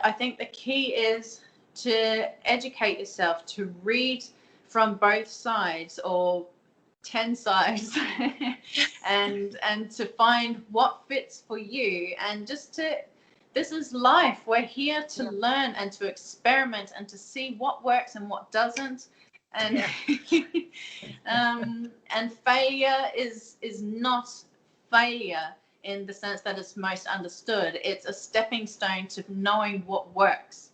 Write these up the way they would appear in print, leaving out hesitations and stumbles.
But I think the key is to educate yourself, to read from both sides or 10 sides and to find what fits for you, and just to, this is life. We're here to learn and to experiment and to see what works and what doesn't. And and failure is not failure in the sense that it's most understood. It's a stepping stone to knowing what works.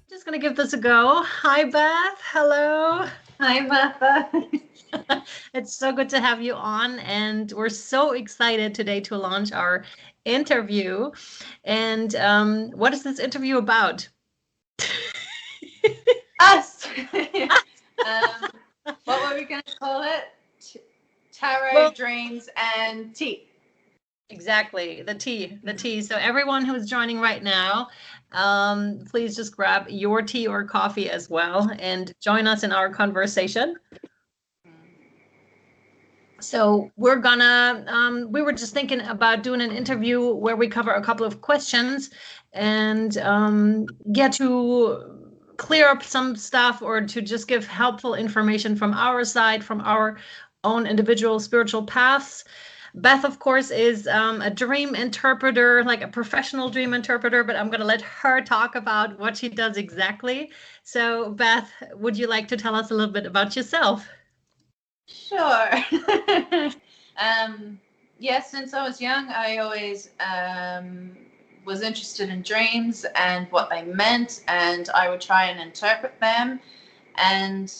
Just gonna give this a go. Hi, Beth. Hello. Hi, Beth. It's so good to have you on, and we're so excited today to launch our interview. And what is this interview about? Us. What were we going to call it? Tarot, dreams, and tea. Exactly, the tea. So everyone who's joining right now, please just grab your tea or coffee as well and join us in our conversation. So we're gonna, we were just thinking about doing an interview where we cover a couple of questions and get to clear up some stuff, or to just give helpful information from our side, from our own individual spiritual paths. Beth, of course, is a dream interpreter, like a professional dream interpreter, but I'm going to let her talk about what she does exactly. So, Beth, would you like to tell us a little bit about yourself? Sure. Yeah, since I was young, I always was interested in dreams and what they meant, and I would try and interpret them. And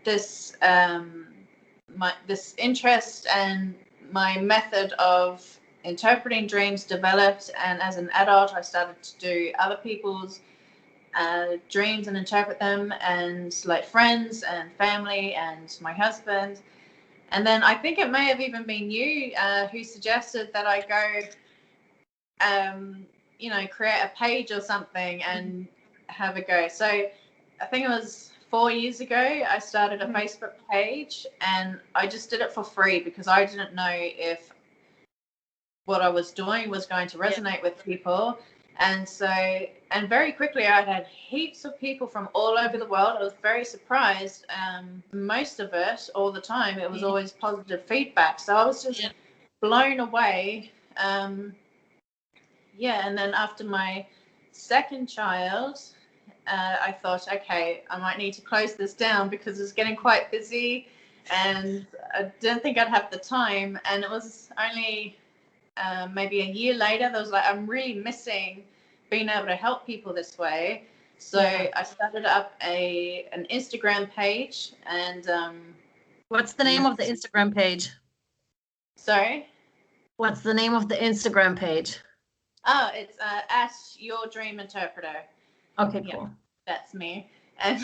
this this interest and my method of interpreting dreams developed, and as an adult I started to do other people's dreams and interpret them, and like friends and family and my husband. And then I think it may have even been you who suggested that I go create a page or something and have a go. So I think it was 4 years ago I started a Facebook page, and I just did it for free because I didn't know if what I was doing was going to resonate with people. And so, and very quickly I had heaps of people from all over the world. I was very surprised. Most of it, all the time, it was always positive feedback. So I was just blown away. And then after my second child, I thought, okay, I might need to close this down because it's getting quite busy and I didn't think I'd have the time. And it was only maybe a year later that I was like, I'm really missing being able to help people this way. So I started up an Instagram page. And what's the name of the Instagram page? Sorry? What's the name of the Instagram page? Oh, it's at yourdreaminterpreter. Okay, cool. Yeah, that's me. And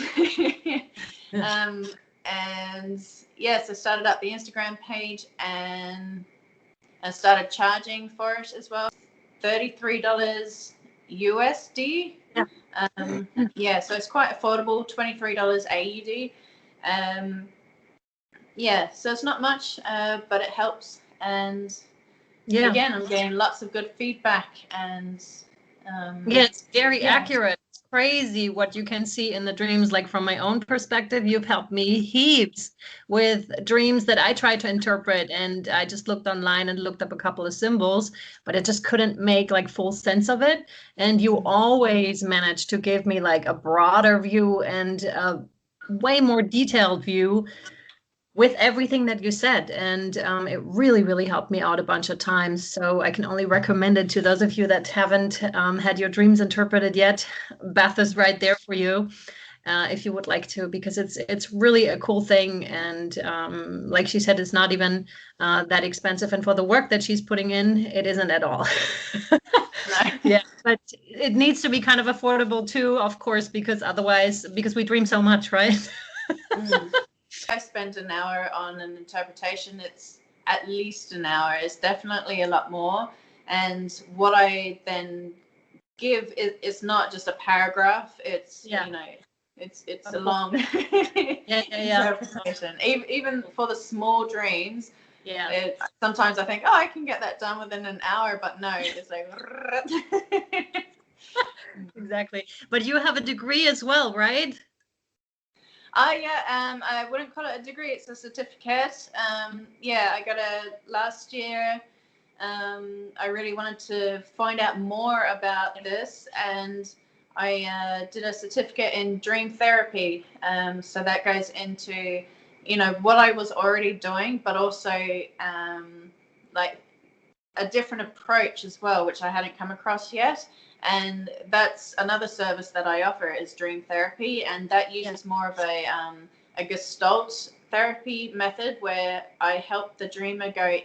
so I started up the Instagram page, and I started charging for it as well. $33 USD. Yeah. So it's quite affordable. $23 AUD. So it's not much, but it helps. And again, I'm getting lots of good feedback, and it's very accurate. It's crazy what you can see in the dreams. Like from my own perspective, you've helped me heaps with dreams that I tried to interpret, and I just looked online and looked up a couple of symbols, but I just couldn't make like full sense of it. And you always managed to give me like a broader view and a way more detailed view with everything that you said. And it really, really helped me out a bunch of times. So I can only recommend it to those of you that haven't had your dreams interpreted yet. Beth is right there for you if you would like to, because it's really a cool thing. And like she said, it's not even that expensive. And for the work that she's putting in, it isn't at all. Yeah, but it needs to be kind of affordable too, of course, because we dream so much, right? I spend an hour on an interpretation. It's at least an hour. It's definitely a lot more. And what I then give is not just a paragraph. It's Yeah. you know, it's Of a course. long interpretation. Even for the small dreams. Yeah. It's sometimes I think, oh, I can get that done within an hour, but no, it's like. Exactly. But you have a degree as well, right? Oh yeah, I wouldn't call it a degree, it's a certificate. Yeah, I got it last year. I really wanted to find out more about this, and I did a certificate in dream therapy. So that goes into, you know, what I was already doing, but also like a different approach as well, which I hadn't come across yet. And that's another service that I offer is dream therapy, and that uses more of a Gestalt therapy method where I help the dreamer go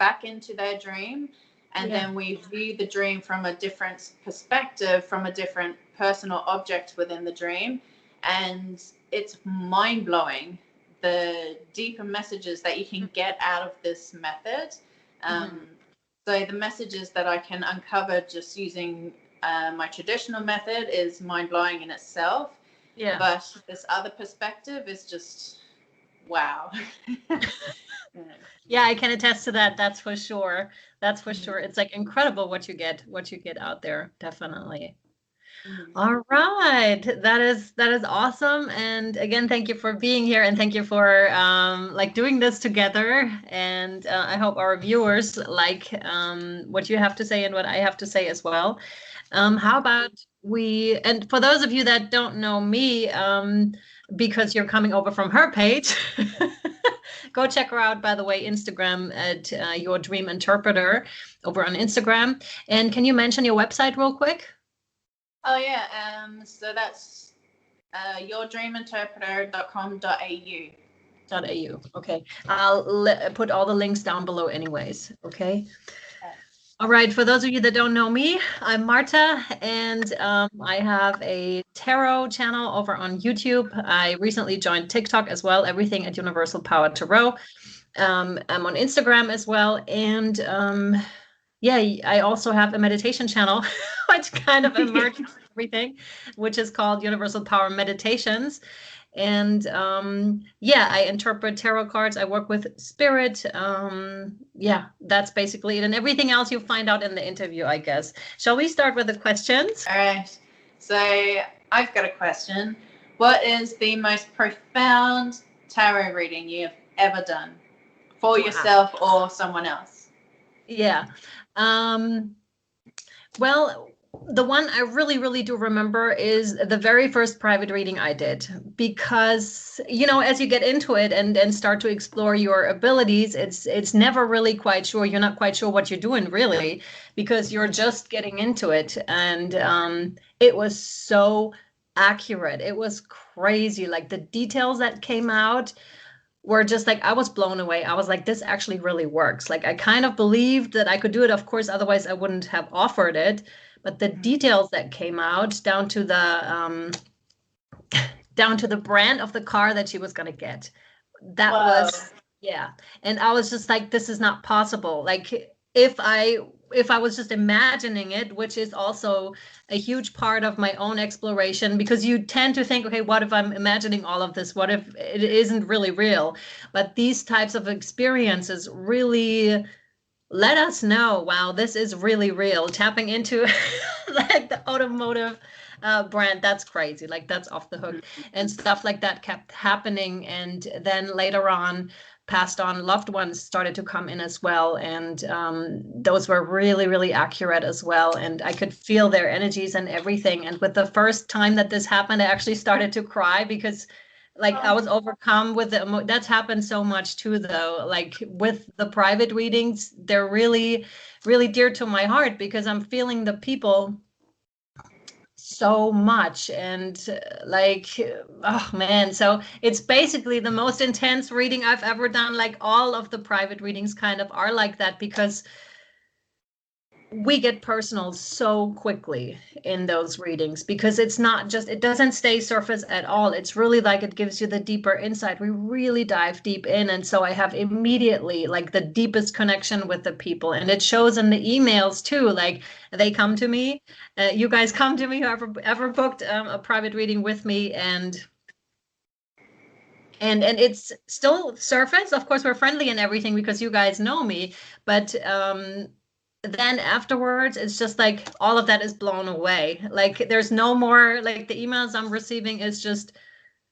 back into their dream, and then we view the dream from a different perspective, from a different person or object within the dream, and it's mind-blowing the deeper messages that you can get out of this method. So the messages that I can uncover just using my traditional method is mind-blowing in itself. Yeah. But this other perspective is just wow. Yeah, I can attest to that. That's for sure. That's for sure. It's like incredible what you get out there. Definitely. All right. That is awesome. And again, thank you for being here, and thank you for like doing this together. And I hope our viewers like what you have to say and what I have to say as well. How about and for those of you that don't know me, because you're coming over from her page, go check her out, by the way, Instagram at Your Dream Interpreter over on Instagram. And can you mention your website real quick? Oh yeah, so that's yourdreaminterpreter.com.au. Okay, I'll put all the links down below anyways, okay? All right, for those of you that don't know me, I'm Marta, and I have a tarot channel over on YouTube. I recently joined TikTok as well, everything at Universal Power Tarot. I'm on Instagram as well, and yeah, I also have a meditation channel, which kind of emerged everything, which is called Universal Power Meditations. And yeah, I interpret tarot cards. I work with spirit. Yeah, that's basically it. And everything else you'll find out in the interview, I guess. Shall we start with the questions? All right. So I've got a question. What is the most profound tarot reading you've ever done for yourself or someone else? Yeah. Well, the one I really do remember is the very first private reading I did, because, you know, as you get into it and start to explore your abilities, it's never really quite sure. You're not quite sure what you're doing really, because you're just getting into it. And it was so accurate. It was crazy. Like the details that came out were just like, I was blown away. I was like, this actually really works. Like I kind of believed that I could do it. Of course, otherwise I wouldn't have offered it. But the details that came out down to the brand of the car that she was going to get, that was, yeah. And I was just like, this is not possible. Like if I was just imagining it, which is also a huge part of my own exploration, because you tend to think, okay, what if I'm imagining all of this? What if it isn't really real? But these types of experiences really let us know, wow, this is really real. Tapping into like the automotive brand, that's crazy. Like that's off the hook. And stuff like that kept happening. And then later on, passed on loved ones started to come in as well. And those were really accurate as well. And I could feel their energies and everything. And with the first time that this happened, I actually started to cry, because like I was overcome with the that's happened so much too, though. Like with the private readings, they're really dear to my heart, because I'm feeling the people so much. And like, oh man, so it's basically the most intense reading I've ever done. Like all of the private readings kind of are like that, because we get personal so quickly in those readings, because it's not just, it doesn't stay surface at all. It's really like it gives you the deeper insight. We really dive deep in. And so I have immediately like the deepest connection with the people. And it shows in the emails too. Like they come to me, you guys come to me, whoever ever booked a private reading with me, and it's still surface. Of course, we're friendly and everything because you guys know me, but then afterwards, it's just like all of that is blown away. Like there's no more, like the emails I'm receiving is just,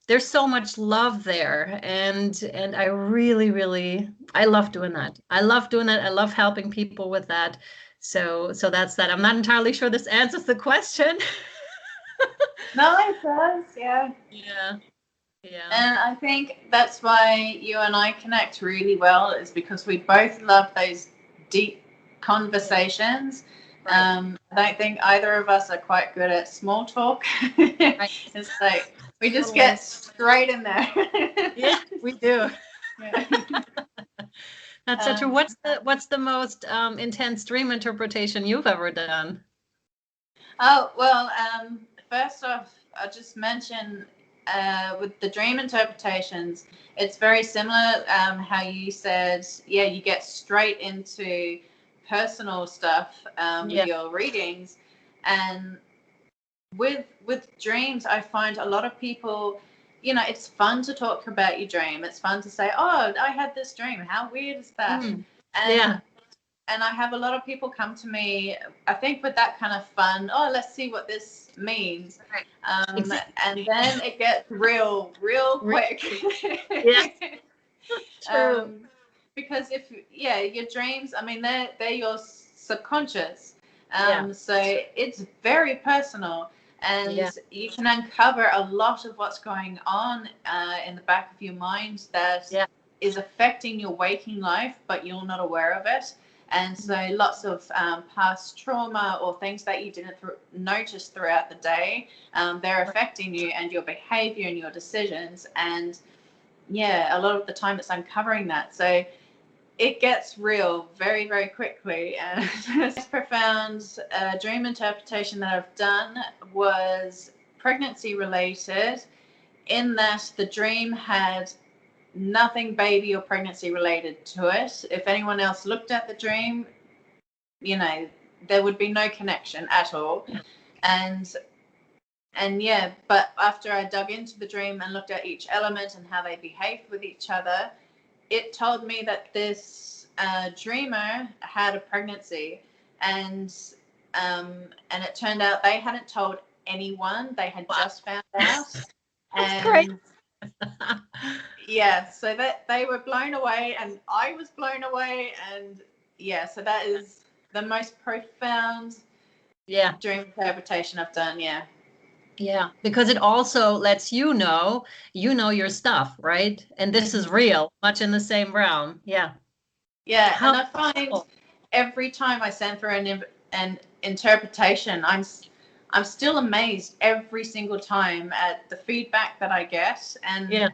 there's so much love there. And I really, really, I love doing that. I love doing that. I love helping people with that. So that's that. I'm not entirely sure this answers the question. No, it does. Yeah. Yeah. Yeah. And I think that's why you and I connect really well, is because we both love those deep conversations. Right. I don't think either of us are quite good at small talk. Right. It's like we just get straight in there. Yeah, we do. Yeah. That's so true. What's the most intense dream interpretation you've ever done? Oh, well, first off, I'll just mention with the dream interpretations, it's very similar how you said, yeah, you get straight into personal stuff with your readings. And with dreams, I find a lot of people, it's fun to talk about your dream. It's fun to say, oh, I had this dream. How weird is that? And I have a lot of people come to me, I think, with that kind of fun, oh, let's see what this means. Exactly. And then it gets real quick. Yeah. True. Because your dreams, I mean, they're your subconscious. So it's very personal. And you can uncover a lot of what's going on in the back of your mind that is affecting your waking life, but you're not aware of it. And so lots of past trauma or things that you didn't notice throughout the day, they're affecting you and your behavior and your decisions. And a lot of the time it's uncovering that. So it gets real very, very quickly. And the most profound dream interpretation that I've done was pregnancy related, in that the dream had nothing baby or pregnancy related to it. If anyone else looked at the dream, there would be no connection at all. And but after I dug into the dream and looked at each element and how they behaved with each other, it told me that this dreamer had a pregnancy, and it turned out they hadn't told anyone. They had just found out. That's great. So that they were blown away and I was blown away. And so that is the most profound dream interpretation I've done. Because it also lets you know your stuff, right? And this is real, much in the same realm. And I find every time I send for an interpretation, I'm still amazed every single time at the feedback that I get. And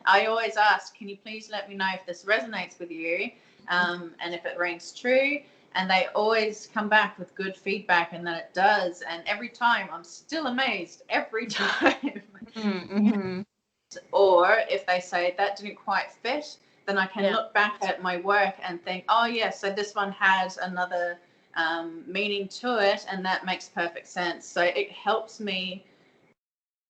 I always ask, can you please let me know if this resonates with you, and if it rings true? And they always come back with good feedback, and that it does. And every time I'm still amazed every time. Mm-hmm. Or if they say that didn't quite fit, then I can look back at my work and think, oh yes, so this one has another meaning to it, and that makes perfect sense. So it helps me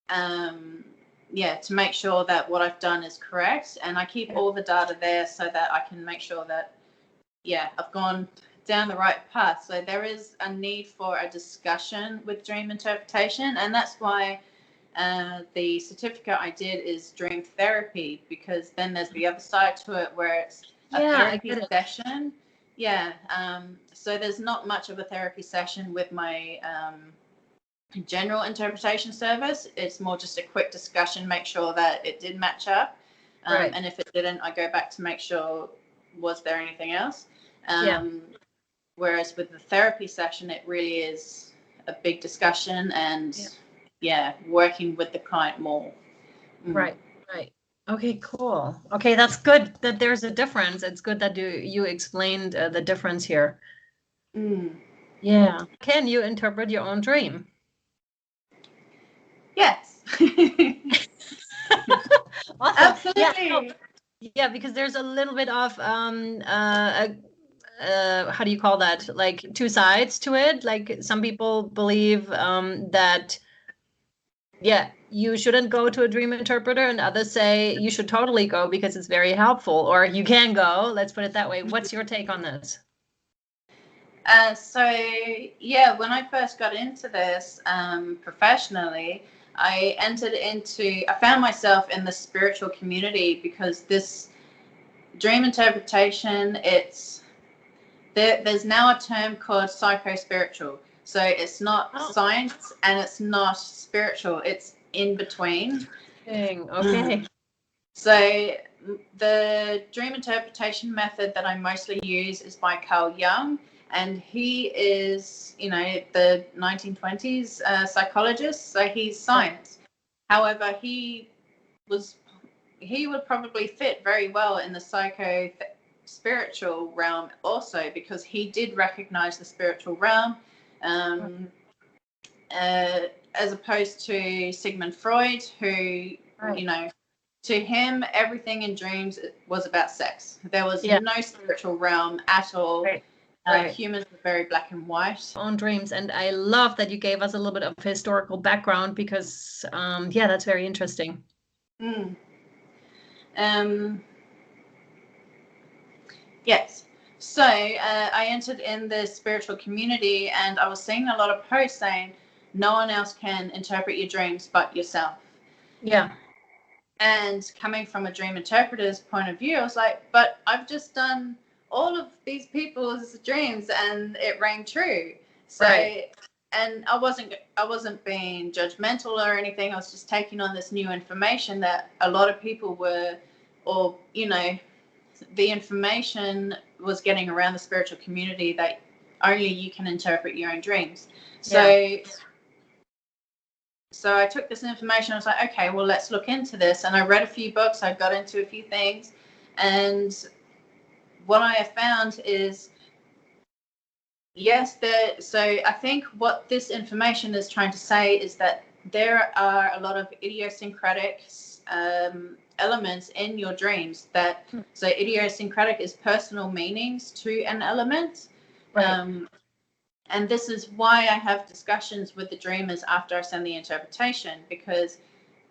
to make sure that what I've done is correct, and I keep all the data there so that I can make sure that I've gone down the right path. So there is a need for a discussion with dream interpretation, and that's why the certificate I did is dream therapy, because then there's the other side to it where it's a therapy session. So there's not much of a therapy session with my general interpretation service. It's more just a quick discussion, make sure that it did match up. And if it didn't, I go back to make sure, was there anything else? Whereas with the therapy session, it really is a big discussion and working with the client more. Right. Okay, cool. Okay, that's good that there's a difference. It's good that you explained the difference here. Yeah. Can you interpret your own dream? Yes. Awesome. Absolutely. Yeah, because there's a little bit of how do you call that? Like two sides to it. Like some people believe that you shouldn't go to a dream interpreter, and others say you should totally go because it's very helpful, or you can go. Let's put it that way. What's your take on this? So yeah, when I first got into this professionally, I found myself in the spiritual community because this dream interpretation, there's now a term called psychospiritual. So it's not science and it's not spiritual. It's in between. Okay. So the dream interpretation method that I mostly use is by Jung, and he is, the 1920s psychologist. So he's science. However, he would probably fit very well in the spiritual realm also, because he did recognize the spiritual realm, as opposed to Sigmund Freud, who, to him, everything in dreams was about sex. There was no spiritual realm at all. Humans were very black and white. On dreams, and I love that you gave us a little bit of historical background because, that's very interesting. Yes. So I entered in the spiritual community, and I was seeing a lot of posts saying no one else can interpret your dreams but yourself. Yeah. And coming from a dream interpreter's point of view, I was like, but I've just done all of these people's dreams and it rang true. So, and I wasn't being judgmental or anything. I was just taking on this new information that a lot of people were, or, the information was getting around the spiritual community that only you can interpret your own dreams. So I took this information. I was like, okay, well, let's look into this. And I read a few books. I got into a few things. And what I have found is, so I think what this information is trying to say is that there are a lot of idiosyncratic elements in your dreams. So idiosyncratic is personal meanings to an element. And this is why I have discussions with the dreamers after I send the interpretation, because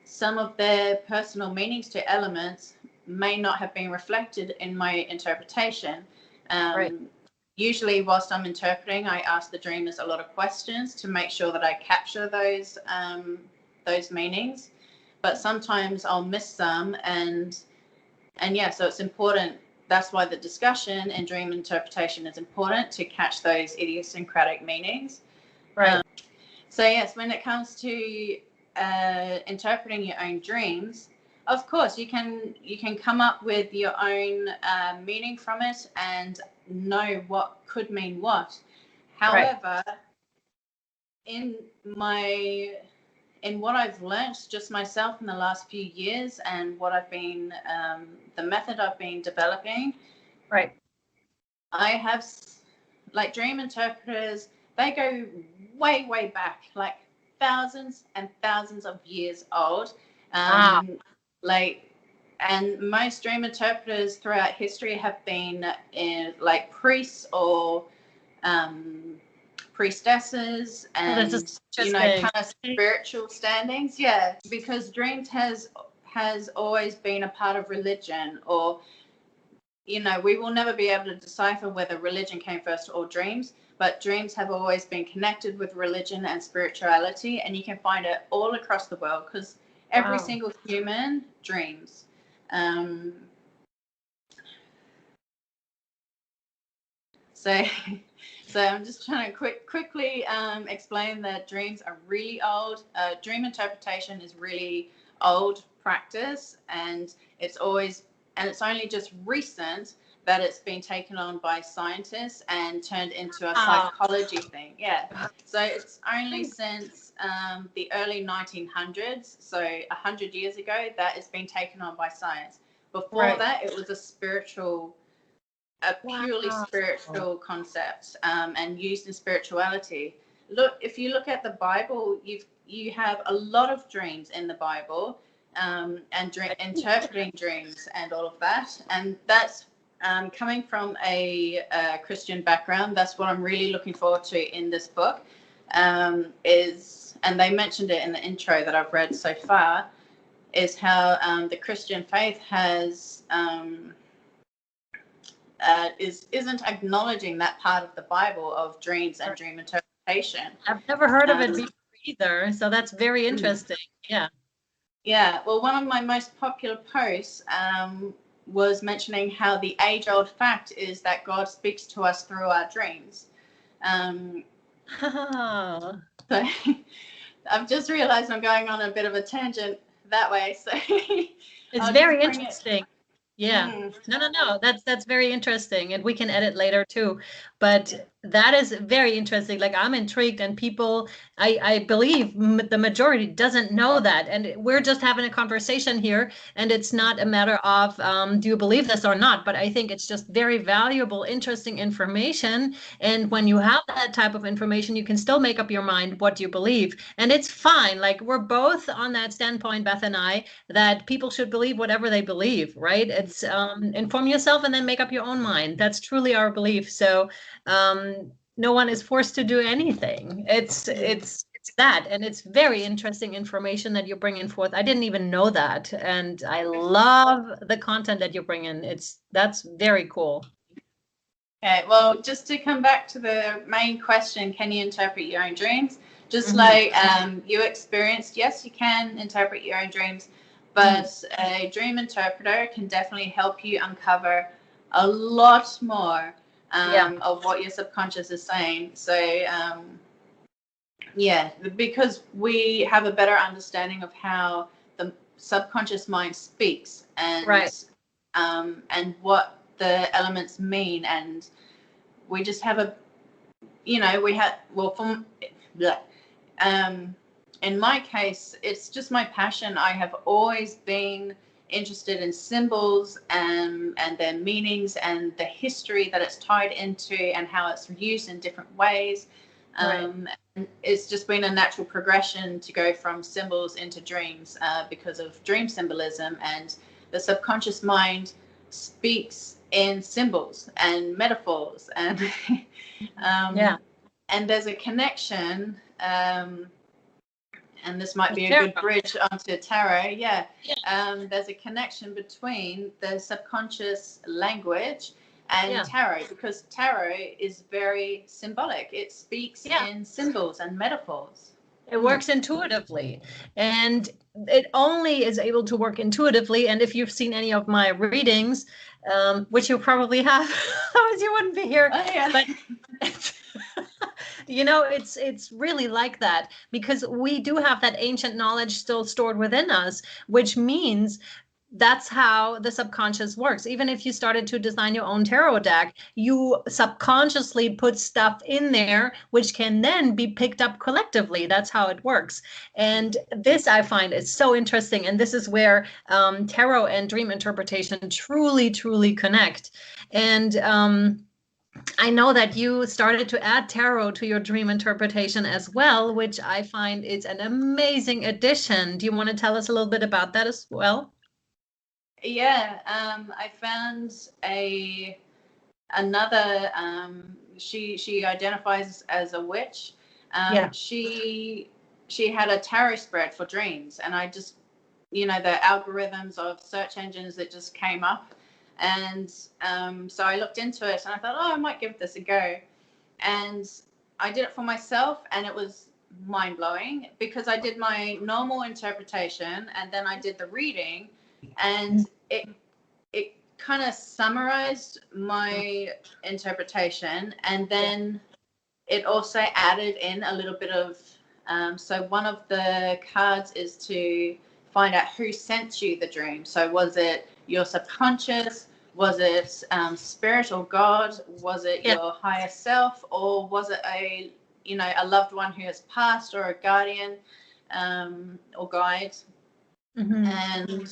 some of their personal meanings to elements may not have been reflected in my interpretation. Usually whilst I'm interpreting, I ask the dreamers a lot of questions to make sure that I capture those meanings. But sometimes I'll miss some, and so it's important. That's why the discussion and dream interpretation is important, to catch those idiosyncratic meanings. So yes, when it comes to interpreting your own dreams, of course you can come up with your own meaning from it and know what could mean what. However, in what I've learned just myself in the last few years, and what I've been, the method I've been developing, I have, like, dream interpreters, they go way, way back, like thousands and thousands of years old. And most dream interpreters throughout history have been like priests or priestesses, and kind of spiritual standings. Because dreams has always been a part of religion, or we will never be able to decipher whether religion came first or dreams, but dreams have always been connected with religion and spirituality, and you can find it all across the world because every single human dreams. So I'm just trying to quickly explain that dreams are really old. Dream interpretation is really old practice, and it's only just recent that it's been taken on by scientists and turned into a psychology thing. So it's only since the early 1900s, so 100 years ago, that it's been taken on by science. Before that, it was a spiritual a purely spiritual concept, and used in spirituality. Look, if you look at the Bible, you have a lot of dreams in the Bible, and interpreting dreams and all of that, and that's coming from a Christian background. That's what I'm really looking forward to in this book. And they mentioned it in the intro that I've read so far, is how the Christian faith has isn't acknowledging that part of the Bible of dreams and dream interpretation. I've never heard of it before either, so that's very interesting. Yeah. Well, one of my most popular posts was mentioning how the age-old fact is that God speaks to us through our dreams. So I've just realized I'm going on a bit of a tangent that way. So it's very interesting. Yeah. No. That's very interesting, and we can edit later too. But that is very interesting. Like, I'm intrigued, and people, I believe the majority doesn't know that, and we're just having a conversation here, and it's not a matter of do you believe this or not, but I think it's just very valuable, interesting information. And when you have that type of information, you can still make up your mind what you believe, and it's fine. Like, we're both on that standpoint, Beth and I, that people should believe whatever they believe, right? It's inform yourself and then make up your own mind. That's truly our belief. So no one is forced to do anything. It's that, and it's very interesting information that you're bringing forth. I didn't even know that, and I love the content that you bring in. That's very cool. Okay, well, just to come back to the main question, can you interpret your own dreams? Just like you experienced, yes, you can interpret your own dreams, but a dream interpreter can definitely help you uncover a lot more of what your subconscious is saying. So, because we have a better understanding of how the subconscious mind speaks, and and what the elements mean, and we just have in my case, it's just my passion. I have always been interested in symbols and their meanings and the history that it's tied into and how it's used in different ways. And it's just been a natural progression to go from symbols into dreams because of dream symbolism, and the subconscious mind speaks in symbols and metaphors, and and there's a connection, and this might be a good bridge onto tarot. There's a connection between the subconscious language and tarot, because tarot is very symbolic. It speaks in symbols and metaphors. It works intuitively, and it only is able to work intuitively. And if you've seen any of my readings, which you probably have, otherwise you wouldn't be here. But it's really like that, because we do have that ancient knowledge still stored within us, which means that's how the subconscious works. Even if you started to design your own tarot deck, you subconsciously put stuff in there, which can then be picked up collectively. That's how it works. And this, I find, is so interesting. And this is where tarot and dream interpretation truly, truly connect. And I know that you started to add tarot to your dream interpretation as well, which I find is an amazing addition. Do you want to tell us a little bit about that as well? I found another. She identifies as a witch. She had a tarot spread for dreams, and I just, the algorithms of search engines that just came up, and so I looked into it, and I thought, I might give this a go, and I did it for myself, and it was mind-blowing, because I did my normal interpretation, and then I did the reading, and it kind of summarized my interpretation, and then it also added in a little bit of so one of the cards is to find out who sent you the dream. So was it your subconscious? Was it spirit or God? Was it your higher self? Or was it a loved one who has passed, or a guardian or guide? And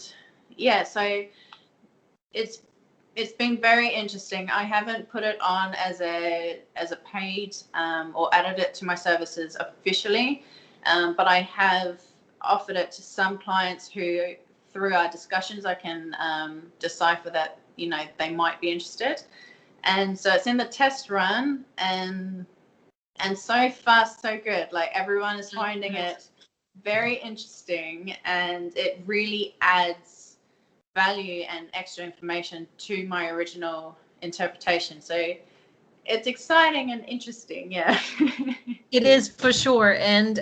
so it's It's been very interesting. I haven't put it on as a paid or added it to my services officially, but I have offered it to some clients who, through our discussions, I can decipher that, you know, they might be interested. And so it's in the test run, and so far so good. Like, everyone is finding it very interesting, and it really adds value and extra information to my original interpretation. So it's exciting and interesting. Yeah. It is for sure. And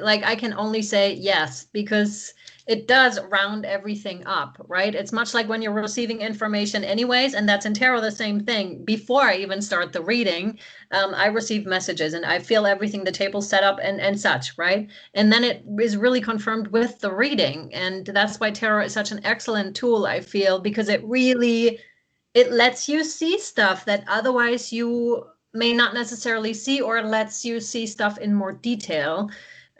like, I can only say yes, because it does round everything up, right? It's much like when you're receiving information anyways, and that's in tarot the same thing. Before I even start the reading, I receive messages and I feel everything, the table set up and such, right? And then it is really confirmed with the reading. And that's why tarot is such an excellent tool, I feel, because it lets you see stuff that otherwise you may not necessarily see, or it lets you see stuff in more detail.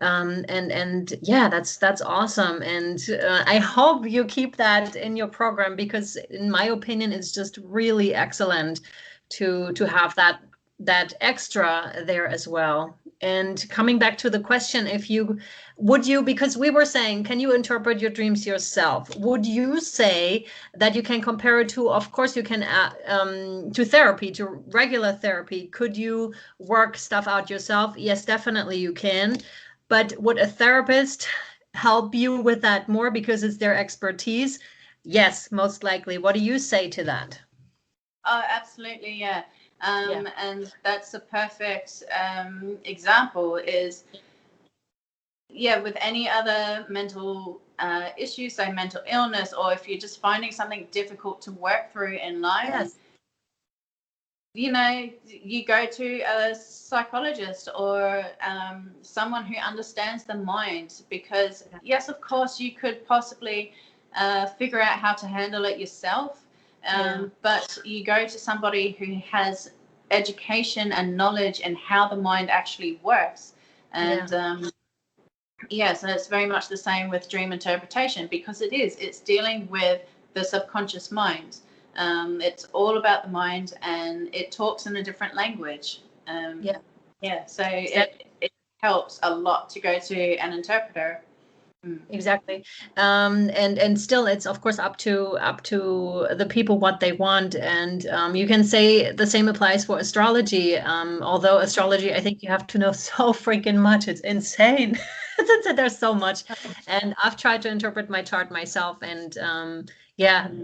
And yeah, that's awesome. And I hope you keep that in your program, because in my opinion, it's just really excellent to have that extra there as well. And coming back to the question, because we were saying, can you interpret your dreams yourself? Would you say that you can compare it to, of course you can, to therapy, to regular therapy? Could you work stuff out yourself? Yes, definitely you can. But would a therapist help you with that more because it's their expertise? Yes, most likely. What do you say to that? Oh, absolutely, yeah. And that's a perfect example is, yeah, with any other mental issue, say mental illness, or if you're just finding something difficult to work through in life, Yes. You know, you go to a psychologist or someone who understands the mind, because yes, of course, you could possibly figure out how to handle it yourself. But you go to somebody who has education and knowledge in how the mind actually works. And so it's very much the same with dream interpretation, because it's dealing with the subconscious mind. It's all about the mind, and it talks in a different language. So it helps a lot to go to an interpreter. Exactly. And still, it's of course up to the people what they want. And you can say the same applies for astrology. Although astrology, I think you have to know so freaking much. It's insane. There's so much. And I've tried to interpret my chart myself, and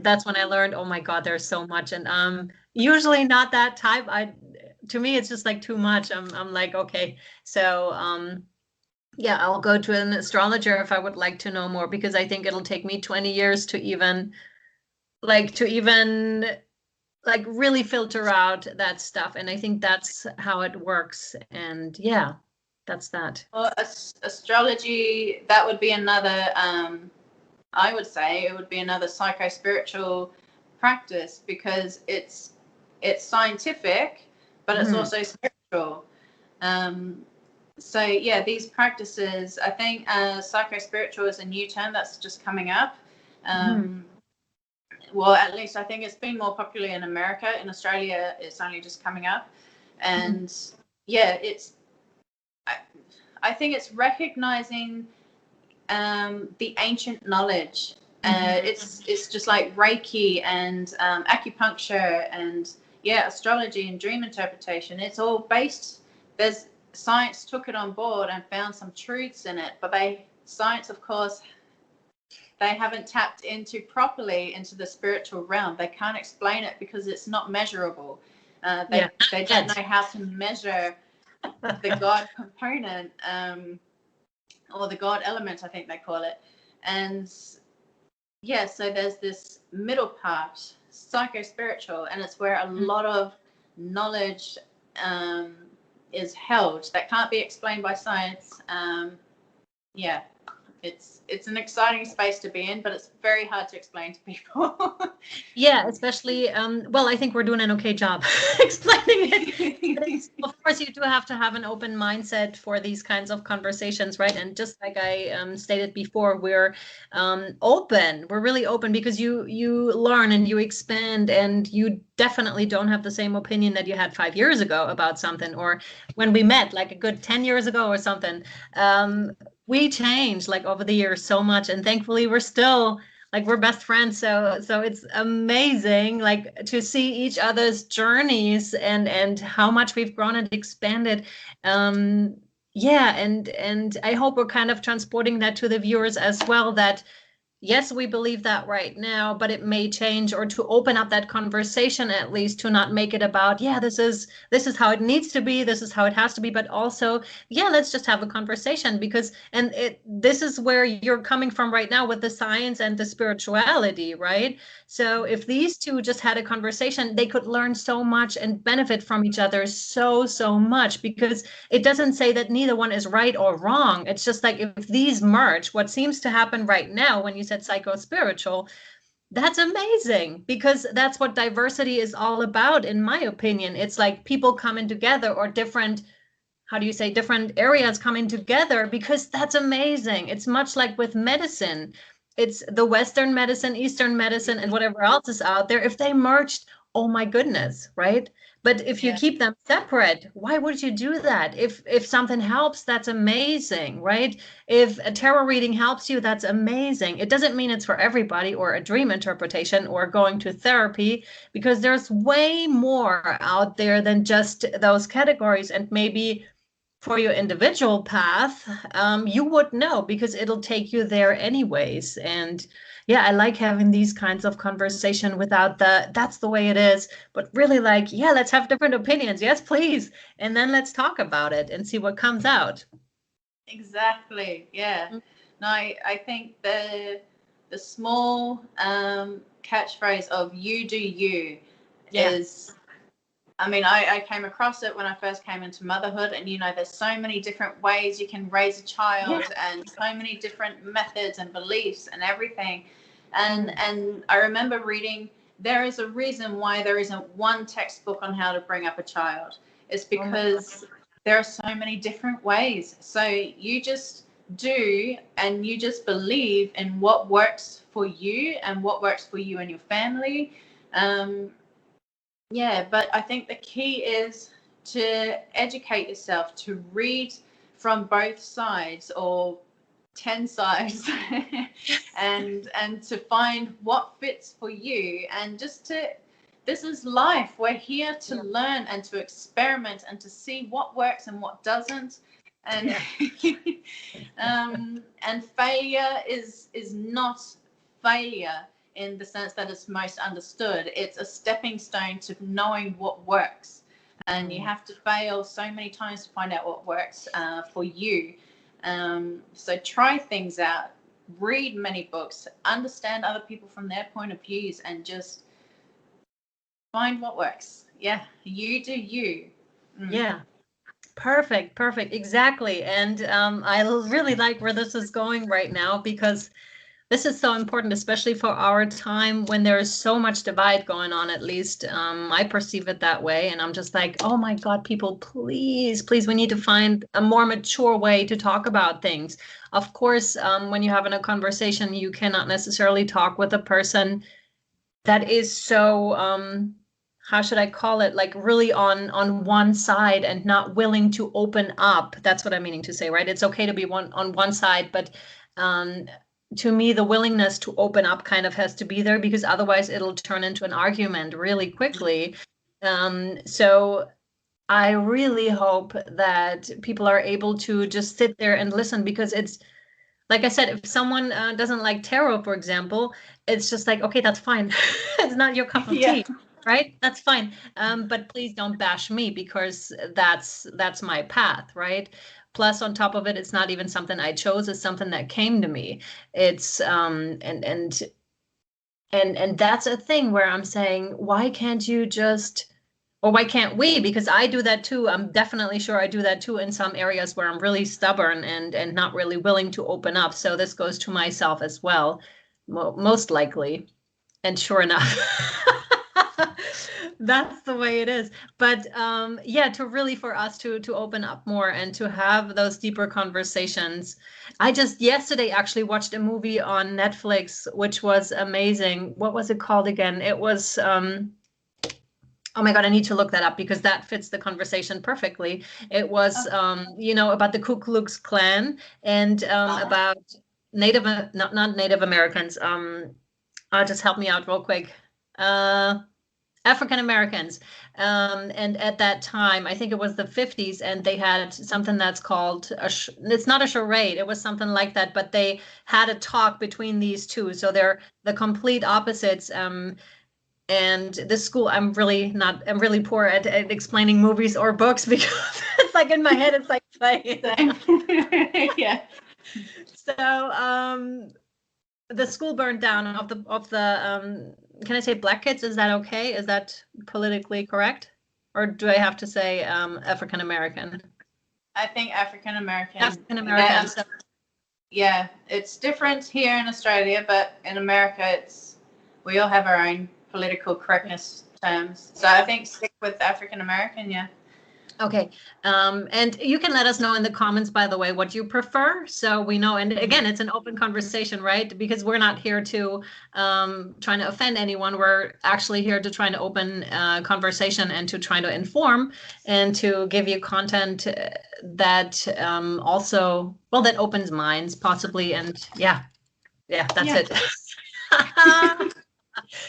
that's when I learned, oh my God, there's so much. And usually not that type. To me, it's just like too much. I'm like, okay, so I'll go to an astrologer if I would like to know more, because I think it'll take me 20 years to even really filter out that stuff. And I think that's how it works. And that's that. Well, astrology, that would be another, I would say it would be another psychospiritual practice, because it's scientific, but it's also spiritual. So these practices, I think psychospiritual is a new term that's just coming up. Well, at least I think it's been more popular in America. In Australia, it's only just coming up. And I think it's recognizing the ancient knowledge. It's just like Reiki and acupuncture and astrology and dream interpretation. It's all based. Science took it on board and found some truths in it, but science, of course, they haven't tapped properly into the spiritual realm. They can't explain it because it's not measurable. They don't know how to measure the God component, or the God element, I think they call it. And so there's this middle part, psychospiritual, and it's where a lot of knowledge is held that can't be explained by science. it's an exciting space to be in, but it's very hard to explain to people. Yeah, especially, well, I think we're doing an okay job explaining it. Of course, you do have to have an open mindset for these kinds of conversations, right? And just like I stated before, we're open. We're really open because you learn and you expand, and you definitely don't have the same opinion that you had 5 years ago about something, or when we met like a good 10 years ago or something. We changed like over the years so much, and thankfully we're still like we're best friends. So it's amazing like to see each other's journeys and how much we've grown and expanded. Yeah, and I hope we're kind of transporting that to the viewers as well, that yes, we believe that right now, but it may change, or to open up that conversation, at least to not make it about, yeah, this is how it needs to be, this is how it has to be, but also, yeah, let's just have a conversation. Because this is where you're coming from right now with the science and the spirituality, right? So if these two just had a conversation, they could learn so much and benefit from each other so much, because it doesn't say that neither one is right or wrong. It's just like if these merge, what seems to happen right now when you said psychospiritual, that's amazing, because that's what diversity is all about, in my opinion. It's like people coming together, or different, how do you say, different areas coming together, because that's amazing. It's much like with medicine. It's the Western medicine, Eastern medicine, and whatever else is out there. If they merged, oh my goodness, right? But if you keep them separate, why would you do that? If something helps, that's amazing, right? If a tarot reading helps you, that's amazing. It doesn't mean it's for everybody, or a dream interpretation, or going to therapy, because there's way more out there than just those categories. And maybe for your individual path, you would know, because it'll take you there anyways. And yeah, I like having these kinds of conversation without that's the way it is, but really like, yeah, let's have different opinions. Yes, please. And then let's talk about it and see what comes out. Exactly. Yeah. No, I think the small catchphrase of "you do you" is, I mean, I came across it when I first came into motherhood, and there's so many different ways you can raise a child, and so many different methods and beliefs and everything. And I remember reading, there is a reason why there isn't one textbook on how to bring up a child. It's because there are so many different ways. So you just do, and you just believe in what works for you and what works for you and your family. But I think the key is to educate yourself, to read from both sides, or 10 sides, and to find what fits for you. And this is life. We're here to learn and to experiment and to see what works and what doesn't. And and failure is not failure in the sense that it's most understood. It's a stepping stone to knowing what works. And you have to fail so many times to find out what works for you. So try things out, read many books, understand other people from their point of views, and just find what works. Yeah, you do you. Yeah. Perfect. Exactly. And I really like where this is going right now, because this is so important, especially for our time, when there is so much divide going on. At least I perceive it that way. And I'm just like, oh my God, people, please, we need to find a more mature way to talk about things. Of course, when you're having a conversation, you cannot necessarily talk with a person that is so, how should I call it, like really on one side and not willing to open up. That's what I'm meaning to say, right? It's okay to be on one side, but to me, the willingness to open up kind of has to be there, because otherwise it'll turn into an argument really quickly. So I really hope that people are able to just sit there and listen, because it's, like I said, if someone doesn't like tarot, for example, it's just like, okay, that's fine. It's not your cup of tea, right? That's fine. But please don't bash me, because that's my path, right? Plus, on top of it, it's not even something I chose. It's something that came to me. It's and that's a thing where I'm saying, why can't you just Or why can't we? Because I do that too. I'm definitely sure I do that too in some areas where I'm really stubborn and not really willing to open up. So this goes to myself as well, most likely. And sure enough, that's the way it is. But yeah, to really for us to open up more and to have those deeper conversations. I just yesterday actually watched a movie on Netflix, which was amazing. What was it called again? It was oh my God, I need to look that up because that fits the conversation perfectly. It was, you know, about the Ku Klux Klan and about Native, not Native Americans. Just help me out real quick. African Americans. And at that time, I think it was the 50s, and they had something that's called, it's not a charade, it was something like that, but they had a talk between these two. So they're the complete opposites. And this school, I'm really poor at explaining movies or books because it's like in my head, it's like playing. Yeah. So the school burned down of the can I say black kids? Is that okay? Is that politically correct? Or do I have to say African American? I think African American. African American. Yeah, it's different here in Australia, but in America, we all have our own political correctness terms. So I think stick with African American, yeah. Okay. And you can let us know in the comments, by the way, what you prefer. So we know, and again, it's an open conversation, right? Because we're not here to trying to offend anyone. We're actually here to try to open conversation and to try to inform and to give you content that also, well, that opens minds possibly. And yeah, that's it.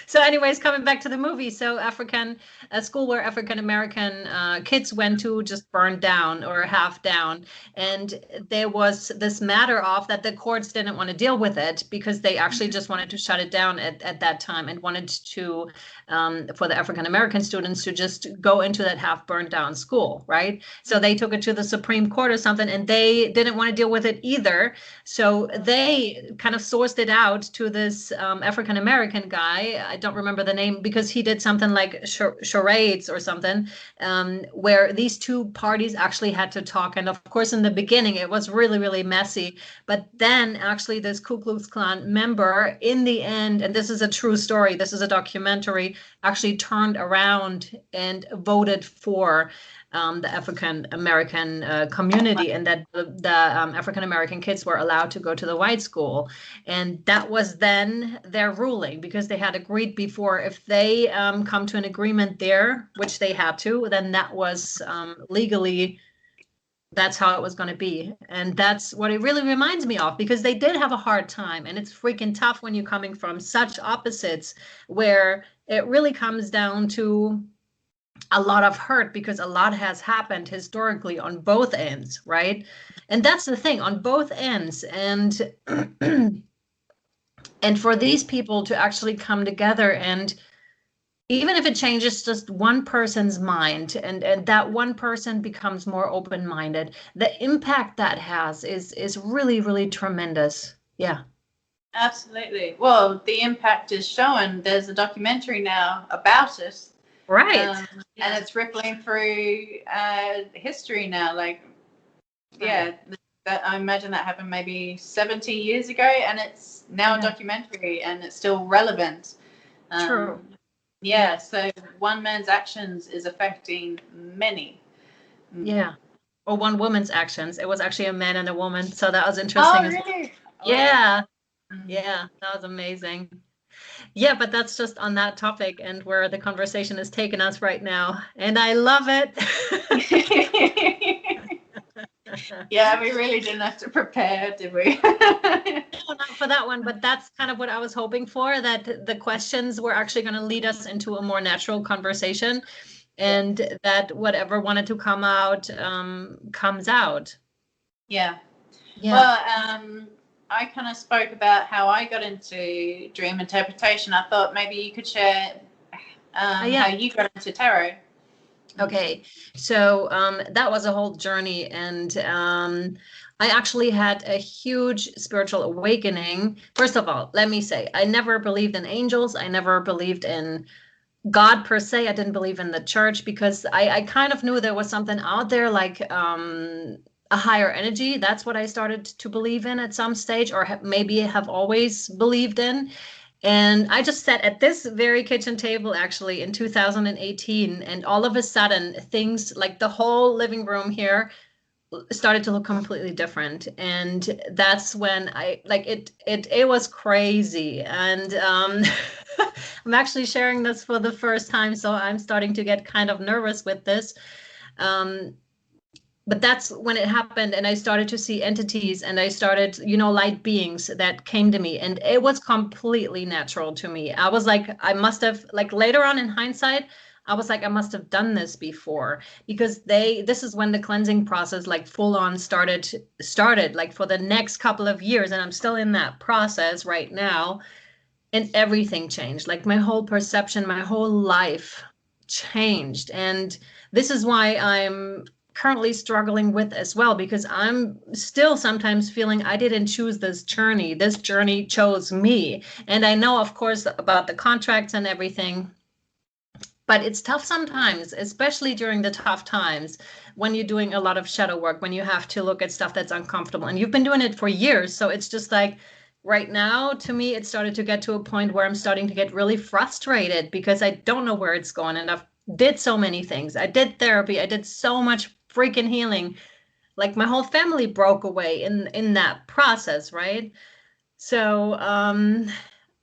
So anyways, coming back to the movie, so a school where African American kids went to just burned down or half down, and there was this matter of that the courts didn't want to deal with it because they actually just wanted to shut it down at that time and wanted to for the African American students to just go into that half burned down school, right? So they took it to the Supreme Court or something, and they didn't want to deal with it either. So they kind of sourced it out to this African American guy. I don't remember the name because he did something like charades or something, where these two parties actually had to talk. And of course, in the beginning, it was really, really messy. But then actually this Ku Klux Klan member in the end, and this is a true story, this is a documentary, actually turned around and voted for the African American community, and that the African American kids were allowed to go to the white school. And that was then their ruling, because they had agreed before if they come to an agreement there, which they had to, then that was legally, that's how it was going to be. And that's what it really reminds me of, because they did have a hard time, and it's freaking tough when you're coming from such opposites, where it really comes down to a lot of hurt, because a lot has happened historically on both ends, right? And that's the thing, on both ends. And and for these people to actually come together, and even if it changes just one person's mind, and that one person becomes more open-minded, the impact that has is really, really tremendous. Yeah. Absolutely. Well, the impact is shown. There's a documentary now about it. Right. And it's rippling through history now. Like, yeah, that, I imagine that happened maybe 70 years ago, and it's now a documentary, and it's still relevant. True. Yeah, so one man's actions is affecting many. Yeah. Or one woman's actions. It was actually a man and a woman. So that was interesting. Oh, really? Yeah. Yeah, that was amazing. Yeah, but that's just on that topic and where the conversation has taken us right now. And I love it. Yeah, we really didn't have to prepare, did we? No, not for that one, but that's kind of what I was hoping for, that the questions were actually going to lead us into a more natural conversation, and that whatever wanted to come out comes out. Yeah. Well, I kind of spoke about how I got into dream interpretation. I thought maybe you could share how you got into tarot. Okay, so that was a whole journey, and I actually had a huge spiritual awakening. First of all, let me say, I never believed in angels. I never believed in God per se. I didn't believe in the church because I kind of knew there was something out there, like a higher energy. That's what I started to believe in at some stage, or maybe have always believed in. And I just sat at this very kitchen table actually in 2018, and all of a sudden things like the whole living room here started to look completely different. And that's when I like it was crazy. And I'm actually sharing this for the first time, so I'm starting to get kind of nervous with this. But that's when it happened, and I started to see entities, and I started, light beings that came to me, and it was completely natural to me. I was like, I must have, like, later on in hindsight, I was like, I must have done this before, because this is when the cleansing process, like, full on started like for the next couple of years, and I'm still in that process right now, and everything changed. Like, my whole perception, my whole life changed. And this is why I'm currently struggling with as well, because I'm still sometimes feeling I didn't choose this journey. This journey chose me. And I know, of course, about the contracts and everything, but it's tough sometimes, especially during the tough times when you're doing a lot of shadow work, when you have to look at stuff that's uncomfortable. And you've been doing it for years. So it's just like, right now, to me, it started to get to a point where I'm starting to get really frustrated because I don't know where it's going. And I've did so many things. I did therapy. I did so much freaking healing. Like, my whole family broke away in that process, right? So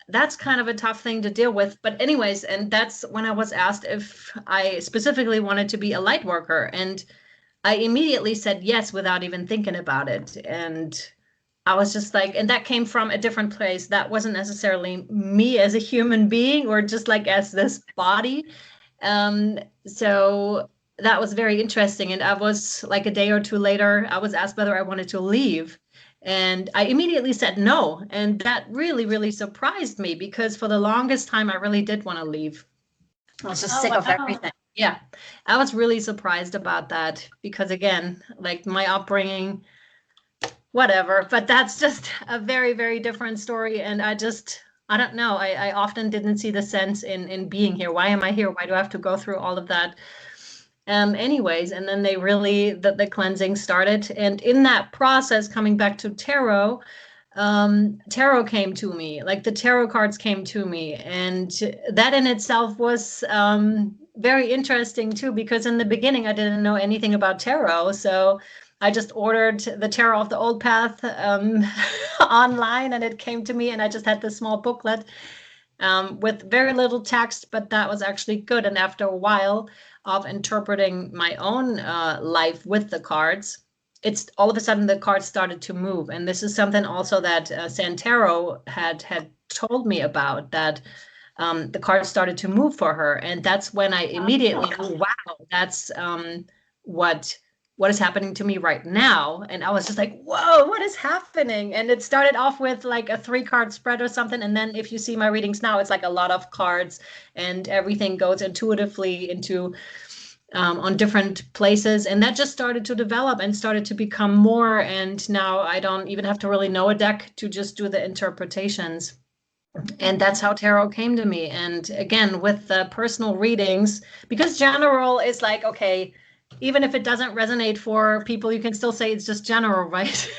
that's kind of a tough thing to deal with. But anyways, and that's when I was asked if I specifically wanted to be a light worker. And I immediately said yes without even thinking about it. And I was just like, and that came from a different place. That wasn't necessarily me as a human being, or just like as this body. So that was very interesting. And I was like, a day or two later, I was asked whether I wanted to leave. And I immediately said no. And that really, really surprised me, because for the longest time, I really did want to leave. I was just sick of everything. Yeah, I was really surprised about that, because again, like, my upbringing, whatever, but that's just a very, very different story. And I don't know. I often didn't see the sense in being here. Why am I here? Why do I have to go through all of that? Anyways, and then the cleansing started. And in that process, coming back to tarot, tarot came to me, like the tarot cards came to me. And that in itself was very interesting too, because in the beginning, I didn't know anything about tarot. So I just ordered the Tarot of the Old Path online, and it came to me, and I just had this small booklet with very little text, but that was actually good. And after a while of interpreting my own life with the cards, it's all of a sudden the cards started to move. And this is something also that Santero had told me about, that the cards started to move for her. And that's when I immediately knew, wow, that's what is happening to me right now. And I was just like, whoa, what is happening? And it started off with like a 3-card spread or something. And then if you see my readings now, it's like a lot of cards, and everything goes intuitively into on different places. And that just started to develop and started to become more. And now I don't even have to really know a deck to just do the interpretations. And that's how tarot came to me. And again, with the personal readings, because general is like, okay, even if it doesn't resonate for people, you can still say it's just general, right?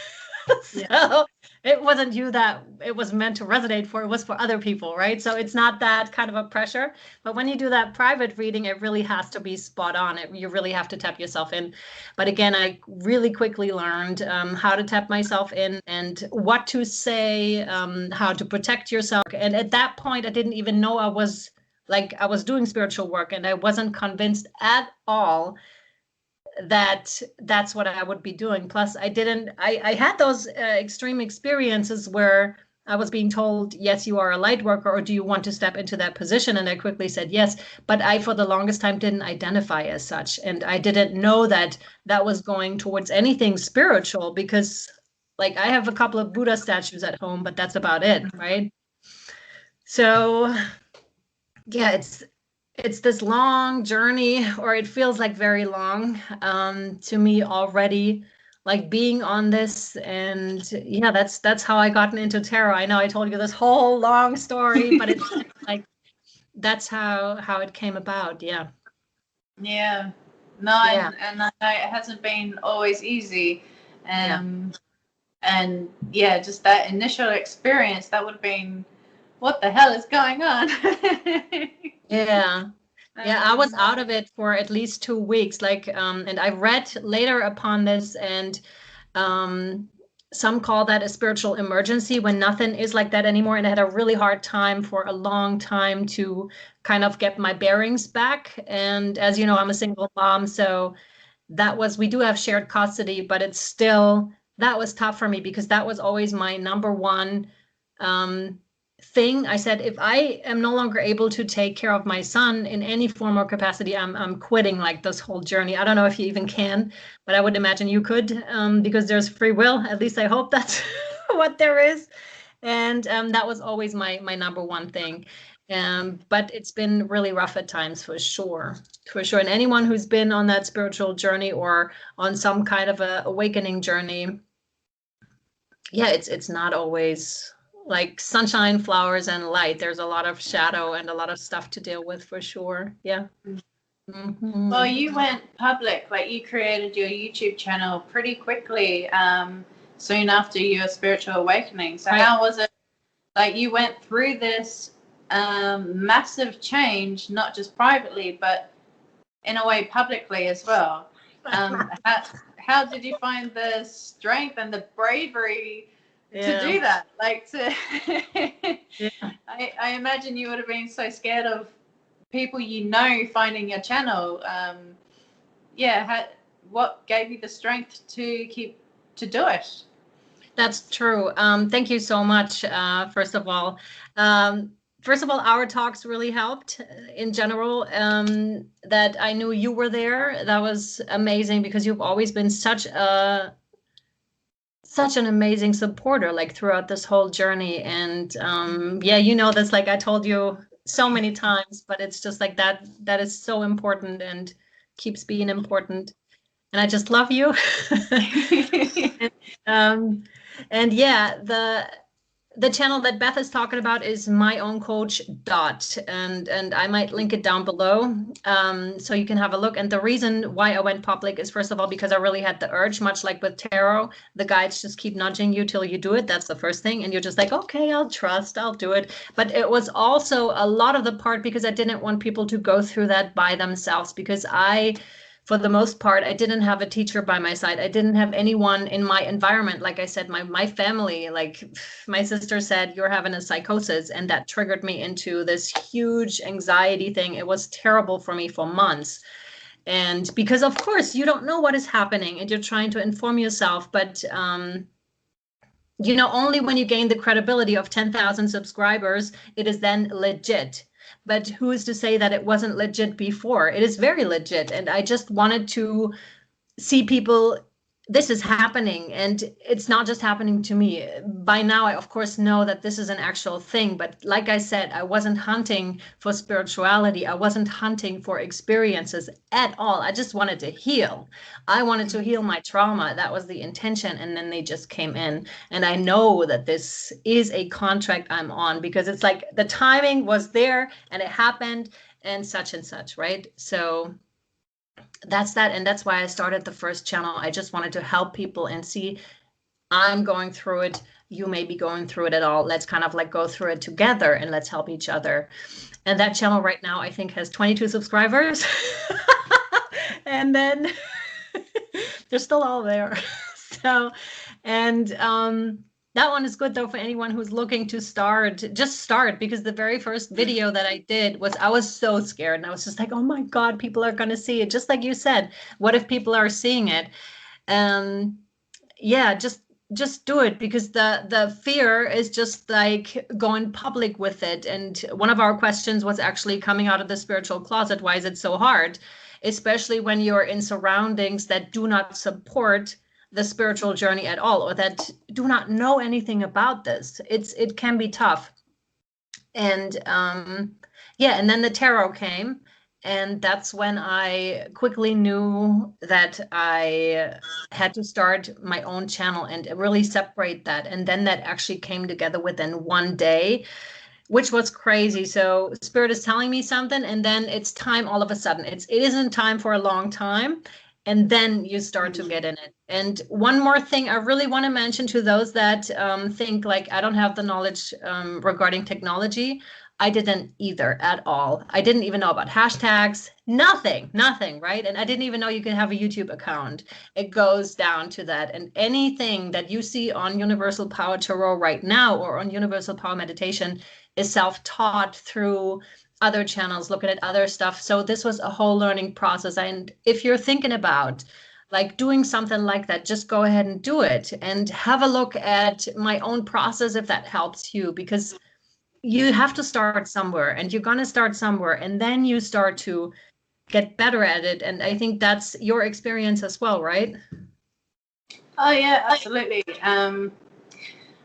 So it wasn't you that it was meant to resonate for, it was for other people, right? So it's not that kind of a pressure. But when you do that private reading, it really has to be spot on. You really have to tap yourself in. But again, I really quickly learned how to tap myself in and what to say, how to protect yourself. And at that point, I didn't even know I was doing spiritual work, and I wasn't convinced at all that's what I would be doing. Plus, I had those extreme experiences where I was being told, yes, you are a light worker, or do you want to step into that position? And I quickly said yes, but I, for the longest time, didn't identify as such. And I didn't know that was going towards anything spiritual, because like, I have a couple of Buddha statues at home, but that's about it, right? So yeah, it's this long journey, or it feels like very long to me already, like being on this. And yeah, that's how I gotten into tarot. I know I told you this whole long story, but it's like, that's how it came about. Yeah. Yeah. No, Yeah. and I know it hasn't been always easy. Yeah. And yeah, just that initial experience, that would have been, what the hell is going on? Yeah. Yeah, I was um, out of it for at least 2 weeks. Like, and I read later upon this, and um, some call that a spiritual emergency when nothing is like that anymore. And I had a really hard time for a long time to kind of get my bearings back. And as you know, I'm a single mom, so we do have shared custody, but it's still, that was tough for me because that was always my number one um, thing. I said, if I am no longer able to take care of my son in any form or capacity, I'm quitting like this whole journey. I don't know if you even can, but I would imagine you could, because there's free will. At least I hope that's what there is. And that was always my number one thing. But it's been really rough at times, for sure. For sure. And anyone who's been on that spiritual journey or on some kind of a awakening journey, yeah, it's not always like sunshine, flowers, and light. There's a lot of shadow and a lot of stuff to deal with, for sure. Yeah. well, Mm-hmm. you went public, like you created your YouTube channel pretty quickly, soon after your spiritual awakening. So Right. how was it? Like you went through this massive change, not just privately, but in a way publicly as well. How did you find the strength and the bravery to do that? Like to, Yeah. I imagine you would have been so scared of people finding your channel. What gave you the strength to do it? That's true. Thank you so much. First of all, our talks really helped in general. That I knew you were there. That was amazing because you've always been such an amazing supporter, like throughout this whole journey. And yeah, you know this. Like I told you so many times, but it's just like that. That is so important and keeps being important. And I just love you. um, and yeah, the channel that Beth is talking about is My Own Coach Dot, and I might link it down below, so you can have a look. And the reason why I went public is, first of all, because I really had the urge, much like with tarot, the guides just keep nudging you till you do it. That's the first thing, and you're just like, okay, I'll do it. But it was also a lot of the part because I didn't want people to go through that by themselves, because for the most part, I didn't have a teacher by my side. I didn't have anyone in my environment. Like I said, my family, like my sister said, you're having a psychosis. And that triggered me into this huge anxiety thing. It was terrible for me for months. And because, of course, you don't know what is happening and you're trying to inform yourself. But, only when you gain the credibility of 10,000 subscribers, it is then legit. But who is to say that it wasn't legit before? It is very legit. And I just wanted to see people, this is happening, and it's not just happening to me. By now, I of course know that this is an actual thing, but like I said, I wasn't hunting for spirituality. I wasn't hunting for experiences at all. I just wanted to heal. I wanted to heal my trauma. That was the intention, and then they just came in. And I know that this is a contract I'm on, because it's like the timing was there and it happened and such, right? So that's that. And that's why I started the first channel. I just wanted to help people and see, I'm going through it, you may be going through it at all. Let's kind of like go through it together and let's help each other. And that channel right now, I think, has 22 subscribers. And then they're still all there. So, and that one is good though for anyone who's looking to start. Just start, because the very first video that I did I was so scared, and I was just like, oh my God, people are going to see it. Just like you said, what if people are seeing it? Yeah, just do it, because the fear is just like going public with it. And one of our questions was actually coming out of the spiritual closet. Why is it so hard? Especially when you're in surroundings that do not support the spiritual journey at all, or that do not know anything about this. It can be tough. And yeah, and then the tarot came, and that's when I quickly knew that I had to start my own channel and really separate that. And then that actually came together within one day. which was crazy. So spirit is telling me something, and then it's time all of a sudden. It isn't time for a long time, and then you start to get in it. And one more thing I really want to mention to those that think like I don't have the knowledge regarding technology. I didn't either at all. I didn't even know about hashtags, nothing, right? And I didn't even know you can have a YouTube account. It goes down to that. And anything that you see on Universal Power Tarot right now or on Universal Power Meditation is self-taught through other channels, looking at other stuff. So this was a whole learning process. And if you're thinking about like doing something like that, just go ahead and do it and have a look at my own process if that helps you, because you have to start somewhere, and you're going to start somewhere, and then you start to get better at it. And I think that's your experience as well, right? Oh yeah, absolutely.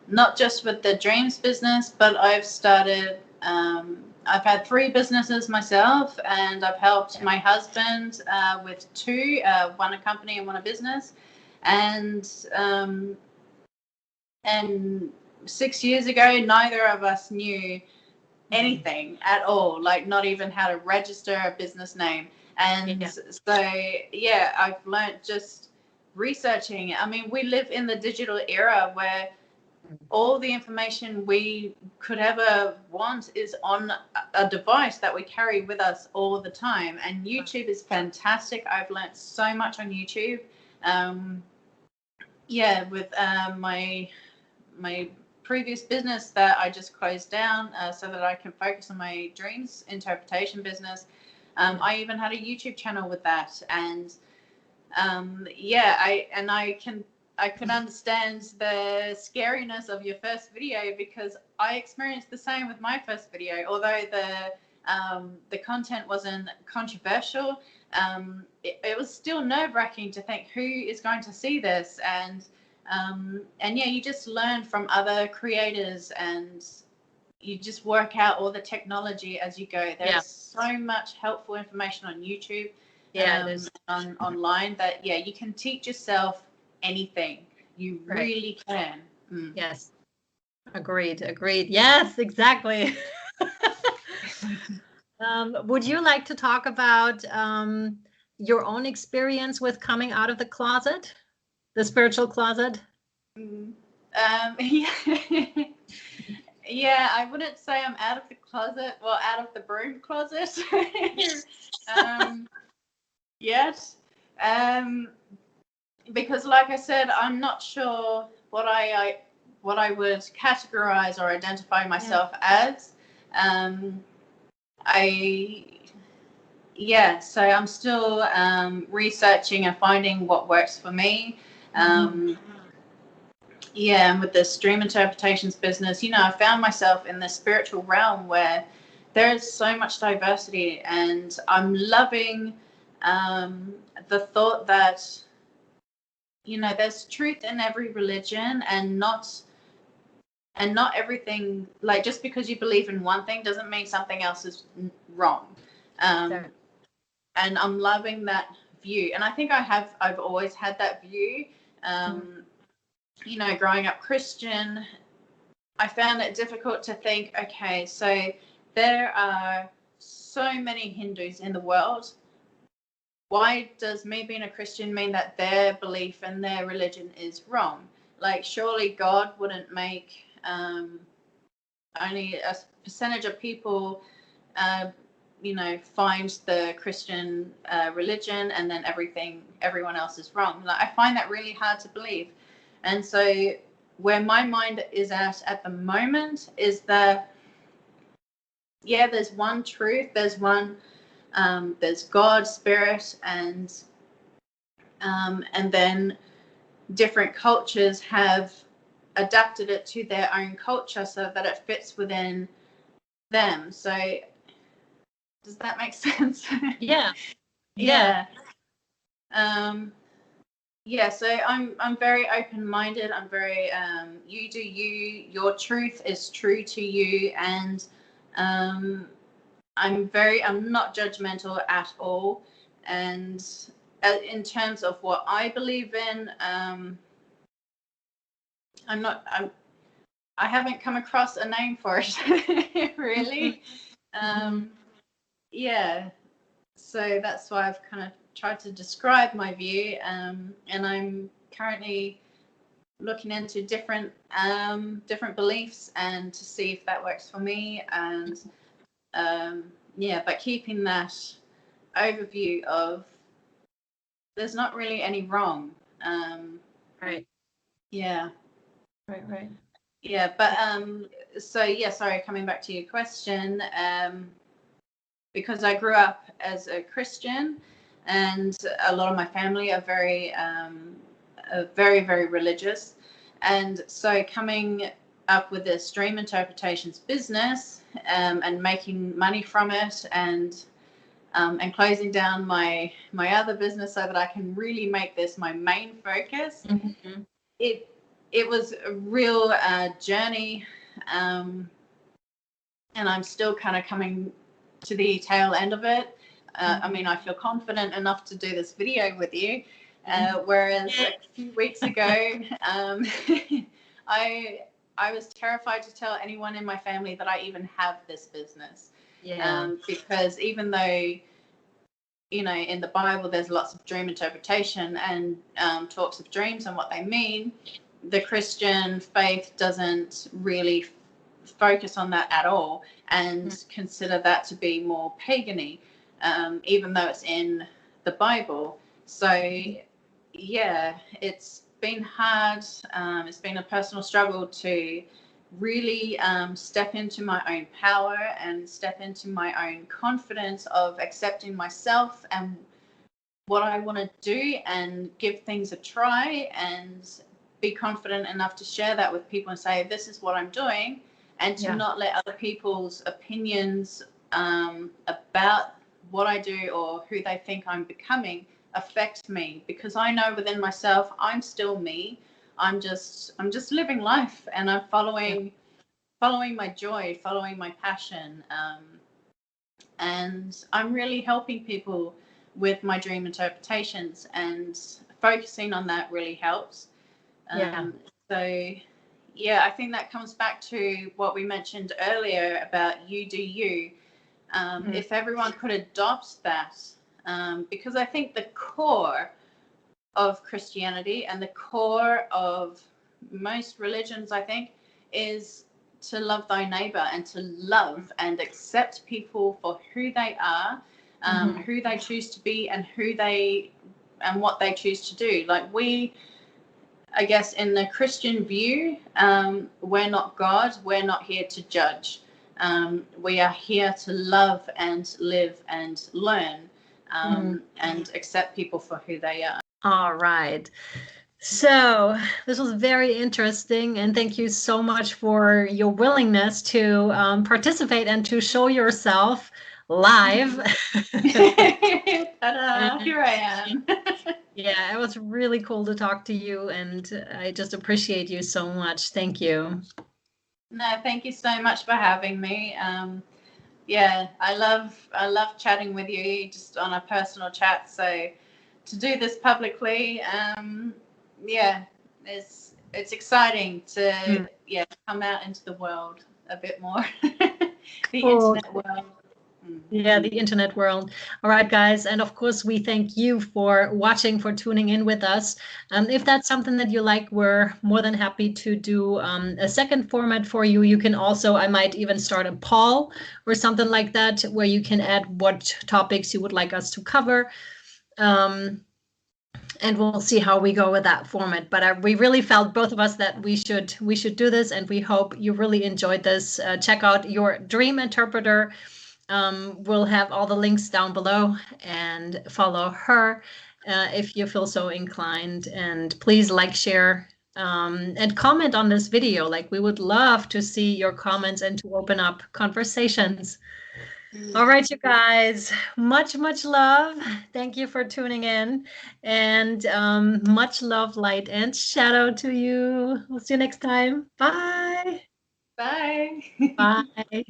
Not just with the dreams business, but I've started, I've had 3 businesses myself, and I've helped my husband with 2, one a company and one a business. And 6 years ago, neither of us knew anything at all, like not even how to register a business name. And so, yeah, I've learned just researching. I mean, we live in the digital era where all the information we could ever want is on a device that we carry with us all the time. And YouTube is fantastic. I've learned so much on YouTube. With my previous business that I just closed down so that I can focus on my dreams interpretation business. I even had a YouTube channel with that. And I can understand the scariness of your first video, because I experienced the same with my first video. Although the content wasn't controversial, it was still nerve-wracking to think, who is going to see this? And you just learn from other creators, and you just work out all the technology as you go. There's so much helpful information on YouTube, online, that you can teach yourself anything. You really can. Yes, agreed. Yes, exactly. Would you like to talk about your own experience with coming out of the closet, the spiritual closet? Yeah, I wouldn't say I'm out of the closet. Well, out of the broom closet. Yes. Because, like I said, I'm not sure what I would categorize or identify myself as. So I'm still researching and finding what works for me. And with this dream interpretations business, I found myself in the spiritual realm where there's so much diversity, and I'm loving the thought that, there's truth in every religion, and not everything, like, just because you believe in one thing doesn't mean something else is wrong. And I'm loving that view. And I think I've always had that view. Growing up Christian, I found it difficult to think, okay, so there are so many Hindus in the world. Why does me being a Christian mean that their belief and their religion is wrong? Like, surely God wouldn't make only a percentage of people, find the Christian religion, and then everyone else is wrong. Like, I find that really hard to believe. And so where my mind is at the moment is that, there's one truth, there's God, spirit, and then different cultures have adapted it to their own culture so that it fits within them. So does that make sense? So I'm very open-minded. I'm very you do you. Your truth is true to you, and I'm not judgmental at all. And in terms of what I believe in, I haven't come across a name for it really. Yeah, so that's why I've kind of tried to describe my view, and I'm currently looking into different beliefs and to see if that works for me, and yeah, but keeping that overview of there's not really any wrong. Right. Yeah. Right. Yeah, but so yeah, sorry, coming back to your question, because I grew up as a Christian, and a lot of my family are very, very religious, and so coming up with this dream interpretations business, and making money from it, and closing down my other business so that I can really make this my main focus. Mm-hmm. It was a real journey, and I'm still kind of coming to the tail end of it. I mean, I feel confident enough to do this video with you, whereas a few weeks ago, I was terrified to tell anyone in my family that I even have this business. Because even though, you know, in the Bible there's lots of dream interpretation and talks of dreams and what they mean, the Christian faith doesn't really focus on that at all, and consider that to be more pagan-y, even though it's in the Bible. So yeah, it's been hard. It's been a personal struggle to really step into my own power and step into my own confidence of accepting myself and what I want to do, and give things a try, and be confident enough to share that with people and say, this is what I'm doing, and to not let other people's opinions about what I do or who they think I'm becoming affect me, because I know within myself I'm still me. I'm just living life, and I'm following my joy, following my passion, and I'm really helping people with my dream interpretations, and focusing on that really helps. So yeah, I think that comes back to what we mentioned earlier about you do you. If everyone could adopt that, because I think the core of Christianity and the core of most religions, I think, is to love thy neighbor, and to love and accept people for who they are, who they choose to be, and what they choose to do. Like, I guess in the Christian view, we're not God. We're not here to judge. We are here to love and live and learn, and accept people for who they are. All right. So this was very interesting, and thank you so much for your willingness to participate and to show yourself live. Ta-da, here I am. Yeah, it was really cool to talk to you, and I just appreciate you so much. Thank you. No, thank you so much for having me. Yeah, I love chatting with you just on a personal chat. So to do this publicly, yeah, it's exciting to come out into the world a bit more. The internet world. Yeah, the internet world. All right, guys. And of course, we thank you for watching, for tuning in with us. If that's something that you like, we're more than happy to do a second format for you. You can also, I might even start a poll or something like that, where you can add what topics you would like us to cover. And we'll see how we go with that format. But we really felt, both of us, that we should do this, and we hope you really enjoyed this. Check out Your Dream Interpreter. We'll have all the links down below, and follow her if you feel so inclined. And please like, share, and comment on this video. Like, we would love to see your comments and to open up conversations. All right, you guys, much love. Thank you for tuning in, and much love, light and shadow to you. We'll see you next time. Bye. Bye. Bye.